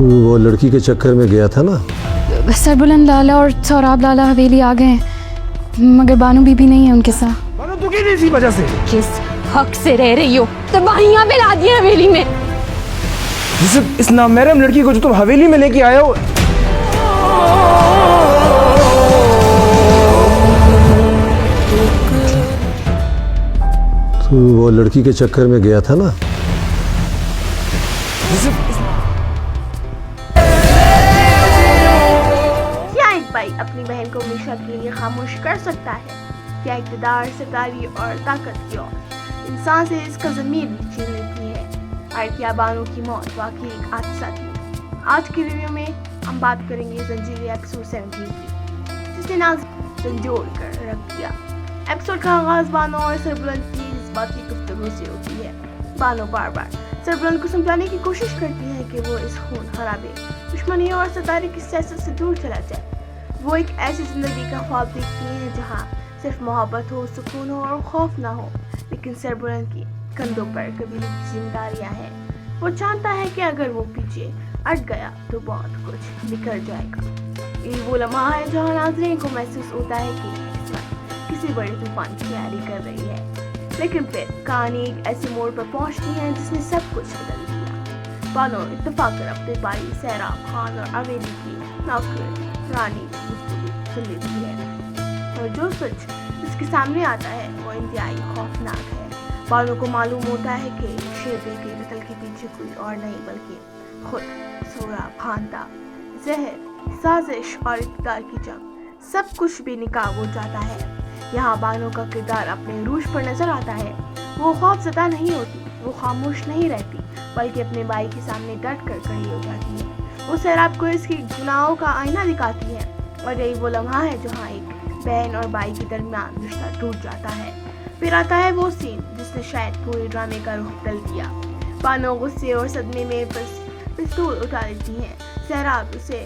تو وہ لڑکی کے چکر میں گیا تھا نا؟ سربلند لالا اور سوراب لالا حویلی آ گئے ہیں، مگر بانو بی بی نہیں ہے ان کے ساتھ۔ بانو تو کہتی اسی وجہ سے کس حق سے رہ رہی ہو؟ تباہیاں پھیلا دی ہیں حویلی میں۔ اس نامحرم لڑکی کو جو تم حویلی میں لے کے آئے ہو، تو وہ لڑکی کے چکر میں گیا تھا نا؟ کیا ایک بھائی اپنی بہن کو ہمیشہ کے لیے خاموش کر سکتا ہے؟ کیا اقتدار، سرداری اور طاقت کی اور انسان سے اس کا ضمیر بھی چھین لیتی ہے؟ اور کیا بانو کی موت واقعی ایک حادثہ تھی؟ آج کی ریویو میں ہم بات کریں گے زنجیریں ایپیسوڈ 17 کی، جس نے ناظرین جھنجھوڑ کر رکھ دیا۔ ایپیسوڈ کا آغاز بانو اور سربلند کی جذباتی گفتگو سے ہوتی ہے۔ بانو بار بار سربلند کو سمجھانے کی کوشش کرتی ہے کہ وہ اس خون خرابے، دشمنی اور ستارے کی سیاست سے دور چلا جائے۔ وہ ایک ایسی زندگی کا خواب دیکھتی ہیں جہاں صرف محبت ہو، سکون ہو اور خوف نہ ہو، لیکن سربلند کی کندھوں پر قبیلے کی ذمہ داریاں ہیں۔ وہ جانتا ہے کہ اگر وہ پیچھے ہٹ گیا تو بہت کچھ بکھر جائے گا۔ یہ وہ لمحہ ہے جہاں ناظرین کو محسوس ہوتا ہے کہ قسمت کسی بڑے طوفان کی تیاری کر رہی ہے، لیکن پھر کہانی ایک ایسے موڑ پر پہنچتی ہے جس نے سب کچھ بدل دیا۔ بانو اتفاق کر اپنے بھائی سیراب خان اور حویلی کی نوکر رانی کی گفتگو سن لیتی ہے، اور جو سچ اس کے سامنے آتا ہے وہ انتہائی خوفناک ہے۔ بانو کو معلوم ہوتا ہے کہ شیربے کے قتل کے پیچھے کوئی اور نہیں بلکہ خود سوراب خان تھا۔ زہر، سازش اور اقتدار کی جنگ، سب کچھ بے نقاب ہو جاتا ہے۔ یہاں بانو کا کردار اپنے عروج پر نظر آتا ہے۔ وہ خوف زدہ نہیں ہوتی، وہ خاموش نہیں رہتی، بلکہ اپنے بھائی کے سامنے ڈٹ کر کھڑی ہو جاتی ہے۔ وہ سیراب کو اس کی گناہوں کا آئینہ دکھاتی ہے، اور یہی وہ لمحہ ہے جہاں ایک بہن اور بھائی کے درمیان رشتہ ٹوٹ جاتا ہے۔ پھر آتا ہے وہ سین جس نے شاید پورے ڈرامے کا رخ بدل دیا۔ بانو غصے اور صدمے میں پستول اٹھا لیتی ہے۔ سیراب اسے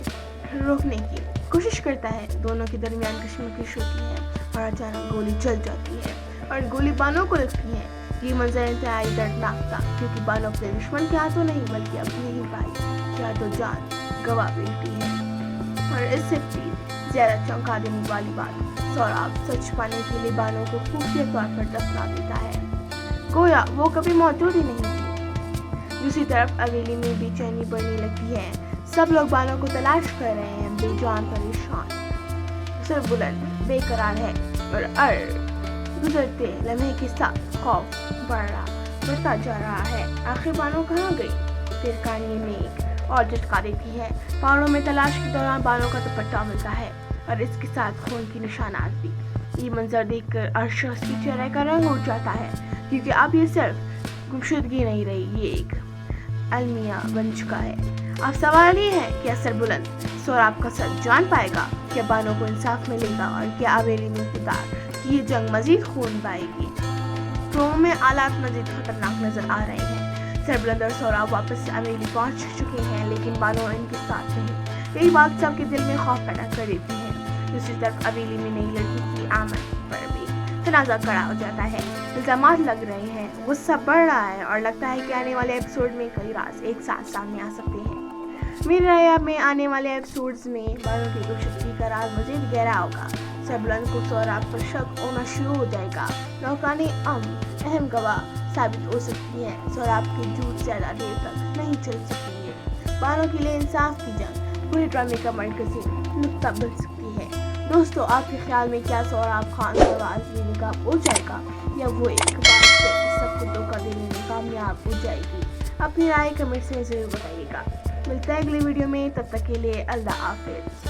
روکنے کی کوشش کرتا ہے، دونوں کے درمیان کشمکش ہوتی ہے، اور اچانک گولی چل جاتی ہے اور گولی بانو کو لگتی ہے۔ یہ منظر انتہائی دردناک تھا، کیونکہ بانو اپنے دشمن کے ہاتھوں نہیں بلکہ اپنے ہی بھائی کے ہاتھوں جان گوا بیٹھی ہے۔ اور اس سے بھی زیادہ چونکا دینے والی بات، سوراب سچ پانے کے لیے بانو کو خفیہ طور پر دفنا دیتا ہے، گویا وہ کبھی موجود ہی نہیں تھی۔ دوسری طرف حویلی میں بے چینی بڑھنے لگتی ہے۔ سب لوگ بانو کو تلاش کر رہے ہیں، بے جان پریشان۔ سربلند بے قرار ہے، اور گزرتے لمحے کے ساتھ خوف بڑھتا جا رہا ہے۔ آخر بانو کہاں گئی؟ پھر کہانی میں ایک اور جھٹکا دیتی ہے۔ پہاڑوں میں تلاش کے دوران بانو کا دوپٹہ ملتا ہے، اور اس کے ساتھ خون کی نشانات بھی۔ یہ منظر دیکھ کر ہر شخص کے چہرے کا رنگ اٹھ جاتا ہے، کیونکہ اب یہ صرف گمشدگی نہیں رہی، یہ ایک المیہ بن چکا ہے۔ اب سوال یہ ہے، کیا سربلند سوراب کا سچ جان پائے گا؟ کیا بانو کو انصاف ملے گا؟ اور کیا حویلی میں اقتدار کی یہ جنگ مزید خون بہائے گی؟ پرومو میں حالات مزید خطرناک نظر آ رہے ہیں۔ سربلند اور سوراب واپس حویلی پہنچ چکے ہیں، لیکن بانو ان کے ساتھ نہیں۔ یہی بات سب کے دل میں خوف پیدا کر دیتی ہے۔ دوسری طرف حویلی میں نئی لڑکی کی آمد پر بھی تنازع کھڑا ہو جاتا ہے، الزامات لگ رہے ہیں، غصہ بڑھ رہا ہے، اور لگتا ہے کہ آنے والے ایپیسوڈ میں کئی راز ایک ساتھ سامنے آ سکتے ہیں۔ میرے رائے میں آنے والے ایپیسوڈز میں بانو کی گمشدگی کا راز مزید گہرا ہوگا۔ سربلند کو سوراب پر شک ہونا شروع ہو جائے گا۔ نوکرانی اہم گواہ ثابت ہو سکتی ہے۔ سوراب کے جھوٹ زیادہ دیر تک نہیں چل سکیں گے۔ بانو کے لیے انصاف کی جنگ پورے ڈرامے کا مرکزی نقطہ بن سکتی ہے۔ دوستو، آپ کے خیال میں کیا سوراب خان کا راز بے نقاب ہو جائے گا، یا وہ ایک بار پھر سب کو دھوکہ دینے میں کامیاب ہو جائے گی؟ اپنی رائے کمنٹس میں ضرور بتائیے گا۔ ملتے ہیں اگلی ویڈیو میں، تب تک کے لیے اللہ حافظ۔